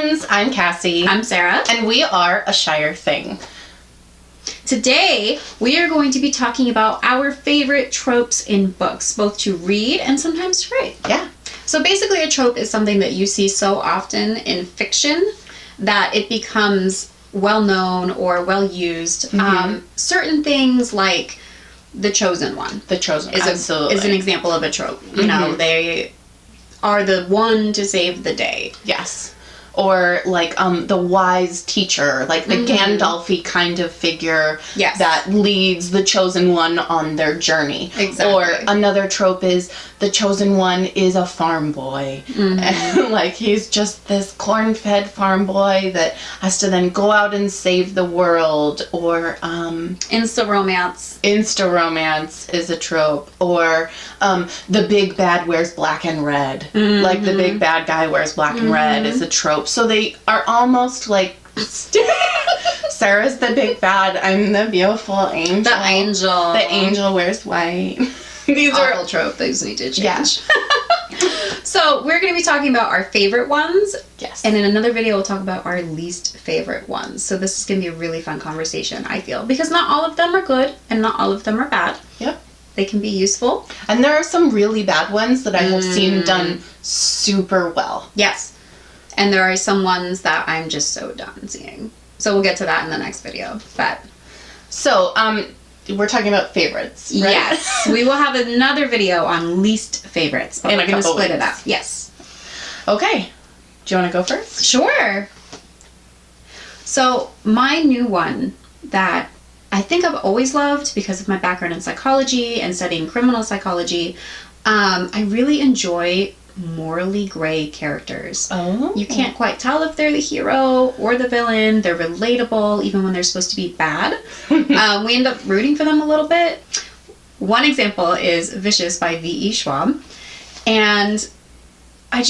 friends. I'm Cassie. I'm Sarah. And we are A Shire Thing. Today, we are going to be talking about our favorite tropes in books, both to read and sometimes to write. Yeah. So basically, a trope is something that you see so often in fiction that it becomes well-known or well-used. Certain things like the chosen one. The chosen, is an example of a trope. You know, they are the one to save the day. Yes. Or like the wise teacher, like the Gandalf-y kind of figure that leads the chosen one on their journey. Exactly. Or another trope is the chosen one is a farm boy. And like he's just this corn-fed farm boy that has to then go out and save the world. Or Insta romance. Insta romance is a trope. Or the big bad wears black and red. Like the big bad guy wears black and red is a trope. So they are almost like Sarah's the big bad, I'm the beautiful angel. The angel. The angel wears white. These are trope things need to change. So we're going to be talking about our favorite ones. Yes. And in another video we'll talk about our least favorite ones. So this is going to be a really fun conversation, I feel. Because not all of them are good and not all of them are bad. Yep. They can be useful. And there are some really bad ones that I have seen done super well. Yes. And there are some ones that I'm just so done seeing. So we'll get to that in the next video. But so, we're talking about favorites, right? Yes. We will have another video on least favorites. But we're going to split it up. Yes. Okay. Do you want to go first? Sure. So my new one that I think I've always loved because of my background in psychology and studying criminal psychology, I really enjoy morally gray characters. Oh. You can't quite tell if they're the hero or the villain. They're relatable even when they're supposed to be bad. We end up rooting for them a little bit. One example is Vicious by V.E. Schwab. And I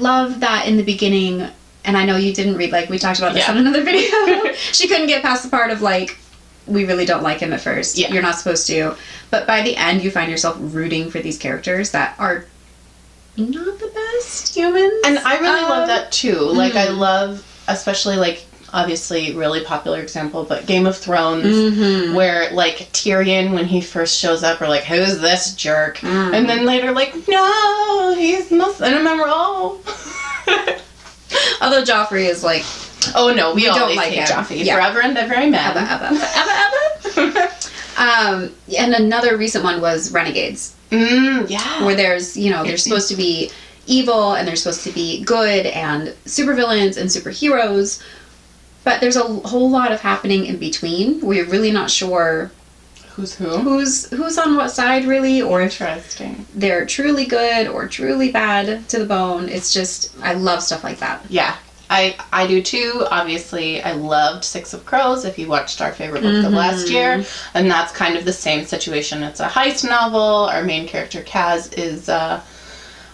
love that in the beginning, and I know you didn't read, like we talked about this on another video. She couldn't get past the part of like, we really don't like him at first. Yeah. You're not supposed to. But by the end, you find yourself rooting for these characters that are not the best humans. And I really love that too. Like I love, especially like, obviously really popular example, but Game of Thrones, where like Tyrion, when he first shows up, are like, who's this jerk? And then later like, no, he's most memorable. Although Joffrey is like, oh no, we don't always like hate him. Joffrey. Yeah. Forever and ever, amen. Abba. And another recent one was Renegades. Yeah. Where there's, they're supposed to be evil and they're supposed to be good and supervillains and superheroes. But there's a whole lot of happening in between. We're really not sure who's who. Who's on what side, really, or interesting. If they're truly good or truly bad to the bone. It's just, I love stuff like that. Yeah. I do too. Obviously, I loved Six of Crows, if you watched our favorite book of last year. And that's kind of the same situation. It's a heist novel. Our main character, Kaz, is, I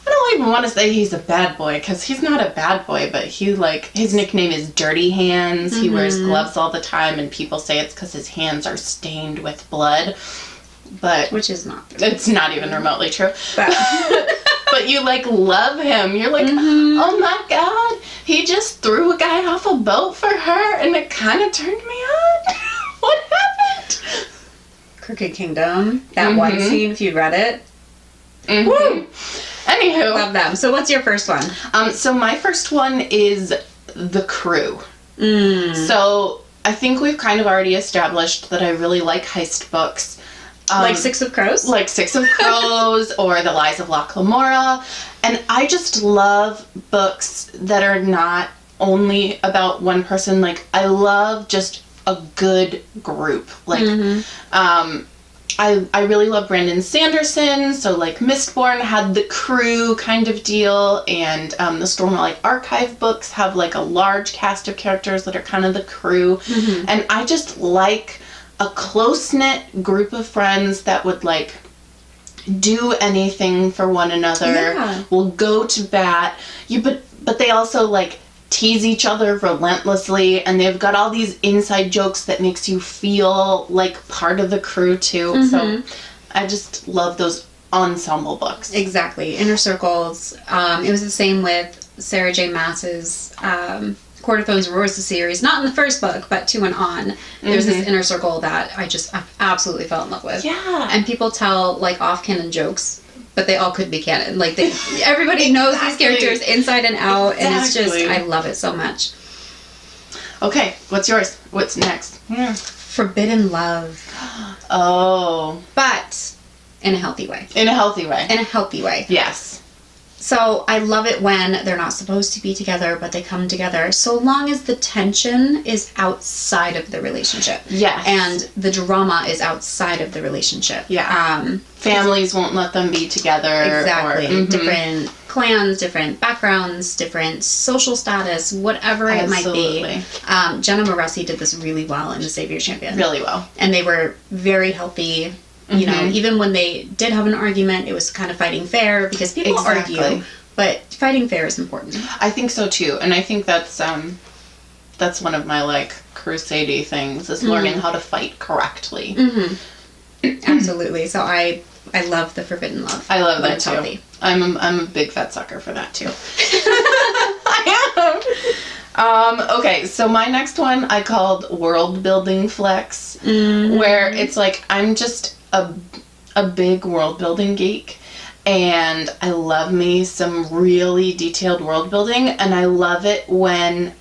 don't even want to say he's a bad boy, because he's not a bad boy, but his nickname is Dirty Hands. He wears gloves all the time, and people say it's because his hands are stained with blood. But which is not true. It's not even remotely true. But you love him. You're like, oh my god, he just threw a guy off a boat for her, and it kind of turned me on. What happened? Crooked Kingdom. That one scene, if you read it. Woo! Anywho. Love them. So what's your first one? So my first one is The Crew. So I think we've kind of already established that I really like heist books. Like Six of Crows? Like Six of Crows or The Lies of Locke Lamora. And I just love books that are not only about one person. Like, I love just a good group. Like, I really love Brandon Sanderson. So, like, Mistborn had the Crew kind of deal. And the Stormlight Archive books have, like, a large cast of characters that are kind of the Crew. And I just like a close-knit group of friends that would, like, do anything for one another, will go to bat. But they also, like, tease each other relentlessly, and they've got all these inside jokes that makes you feel like part of the crew, too. So I just love those ensemble books. Exactly. Inner Circles. It was the same with Sarah J. Maas's Court of Thorns and Roses series, not in the first book, but 2 and on, there's this inner circle that I absolutely fell in love with. Yeah. And people tell, like, off-canon jokes, but they all could be canon. Like, everybody knows these characters inside and out, and it's just, I love it so much. Okay, what's yours? What's next? Forbidden love. Oh. But in a healthy way. In a healthy way. In a healthy way. Yes. So I love it when they're not supposed to be together, but they come together, so long as the tension is outside of the relationship. Yes. And the drama is outside of the relationship. Yeah. Families won't let them be together. Exactly. Different clans, different backgrounds, different social status, whatever it might be. Jenna Moresi did this really well in The Savior's Champion. Really well. And they were very healthy. You know, even when they did have an argument, it was kind of fighting fair, because people argue, but fighting fair is important. I think so too, and I think that's one of my, like, crusade things, is learning how to fight correctly. Absolutely. So I love the forbidden love. I love that too. Healthy. I'm a big fat sucker for that too. I am. Okay, so my next one I called world building flex, where it's like I'm just a big world building geek, and I love me some really detailed world building, and I love it when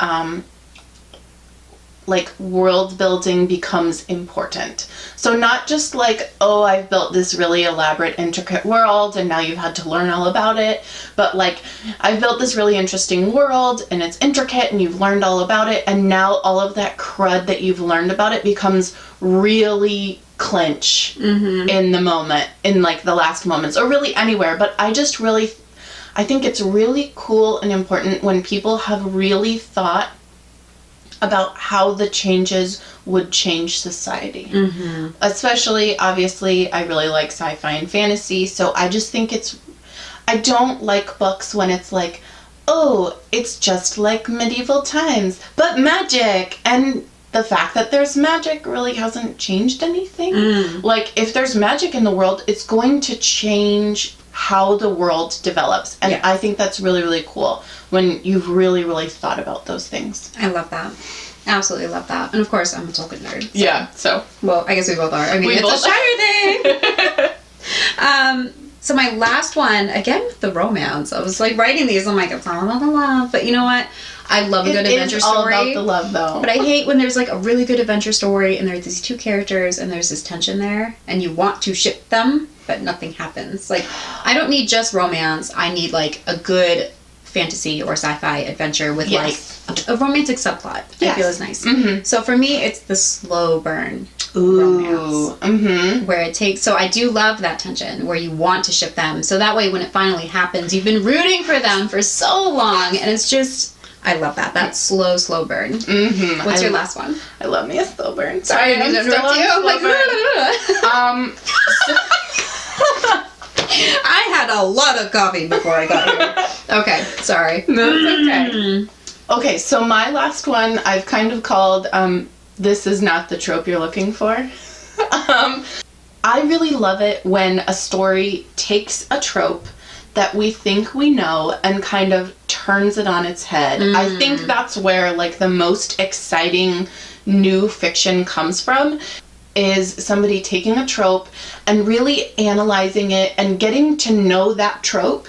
like world building becomes important. So not just like, oh, I've built this really elaborate, intricate world and now you've had to learn all about it, but like, I've built this really interesting world and it's intricate and you've learned all about it, and now all of that crud that you've learned about it becomes really clinch in the moment, in like the last moments, or really anywhere. But I think it's really cool and important when people have really thought about how the changes would change society. Especially, obviously, I really like sci-fi and fantasy, so I just think I don't like books when it's like, oh, it's just like medieval times, but magic, and the fact that there's magic really hasn't changed anything. Like, if there's magic in the world, it's going to change how the world develops. And I think that's really, really cool when you've really, really thought about those things. I love that. Absolutely love that. And of course, I'm a Tolkien nerd. So. Yeah, so. Well, I guess we both are. I mean, it's a Shire thing! So my last one, again with the romance, I was like writing these, I'm like, it's all about the love. But you know what? I love a good adventure story. It's all about the love, though. But I hate when there's like a really good adventure story and there's these two characters and there's this tension there and you want to ship them, but nothing happens. Like, I don't need just romance. I need like a good fantasy or sci-fi adventure with like a romantic subplot. I feel is nice. So for me, it's the slow burn romance. Where it takes, so I do love that tension where you want to ship them. So that way when it finally happens, you've been rooting for them for so long, and it's just, I love that. That slow burn. What's your last one? I love me a slow burn. Sorry, I didn't interrupt you. I'm like, I had a lot of coffee before I got here. Okay, sorry. That's okay. Okay, so my last one I've kind of called, this is not the trope you're looking for. I really love it when a story takes a trope that we think we know and kind of turns it on its head. I think that's where like the most exciting new fiction comes from, is somebody taking a trope and really analyzing it and getting to know that trope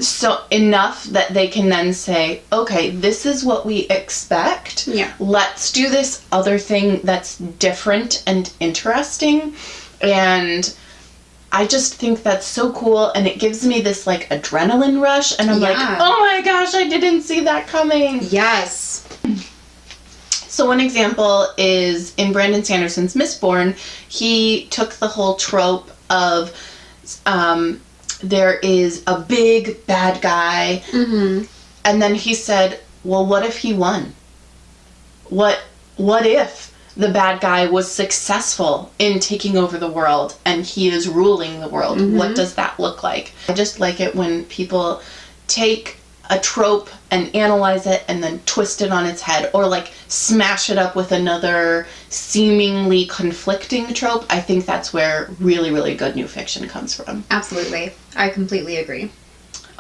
so enough that they can then say, okay, this is what we expect. Let's do this other thing that's different and interesting. And I just think that's so cool, and it gives me this like adrenaline rush, and I'm like, oh my gosh, I didn't see that coming. Yes. So one example is in Brandon Sanderson's Mistborn, he took the whole trope of there is a big bad guy, and then he said, well, what if he won? What if the bad guy was successful in taking over the world and he is ruling the world? What does that look like? I just like it when people take a trope and analyze it and then twist it on its head, or like smash it up with another seemingly conflicting trope. I think that's where really, really good new fiction comes from. Absolutely. I completely agree.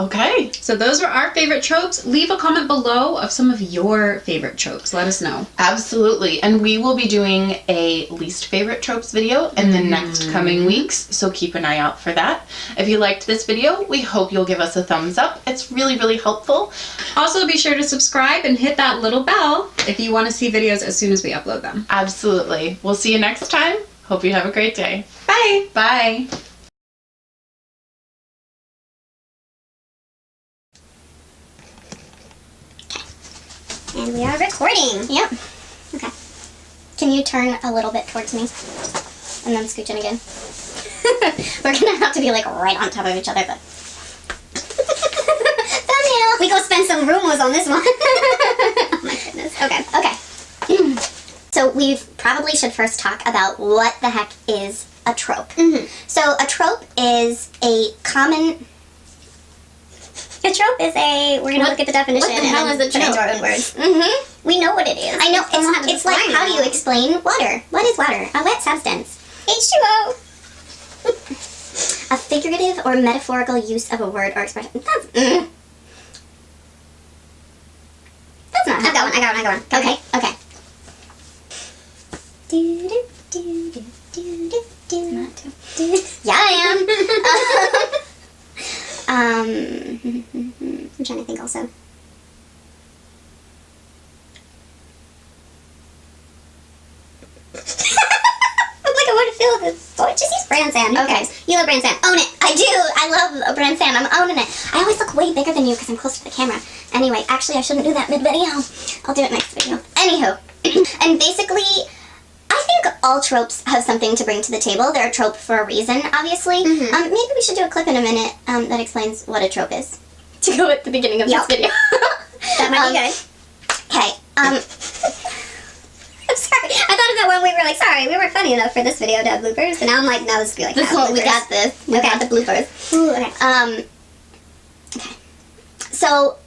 Okay. So those were our favorite tropes. Leave a comment below of some of your favorite tropes. Let us know. Absolutely. And we will be doing a least favorite tropes video in the next coming weeks, so keep an eye out for that. If you liked this video, we hope you'll give us a thumbs up. It's really, really helpful. Also, be sure to subscribe and hit that little bell if you want to see videos as soon as we upload them. Absolutely. We'll see you next time. Hope you have a great day. Bye! Bye. And we are recording. Yep. Okay. Can you turn a little bit towards me? And then scooch in again. We're gonna have to be like right on top of each other, but... Thumbnail! We go spend some rumors on this one. Oh my goodness. Okay, okay. So we probably should first talk about what the heck is a trope. So a trope is a common... A trope is a... We're going to look at the definition. What the hell is a trope? Into our own words. We know what it is. I know. It's like, how do you explain water? What is water? A wet substance. H2O. A figurative or metaphorical use of a word or expression. That's not. I got one. Okay. Okay. Yeah, I am. I'm trying to think also. Like I want to feel this. Oh, just use brand sand. Okay, you love brand sand. Own it. I do. I love brand sand. I'm owning it. I always look way bigger than you because I'm close to the camera. Anyway, actually, I shouldn't do that mid-video. I'll do it next video. Anywho, and basically, I think all tropes have something to bring to the table. They're a trope for a reason, obviously. Maybe we should do a clip in a minute that explains what a trope is. To go at the beginning of this video. That might be good. Okay. I'm sorry. I thought of it when we were like, sorry, we weren't funny enough for this video to have bloopers. And now I'm like, no, this will be like, this whole, we got this. We got the bloopers. Ooh, okay. Okay. So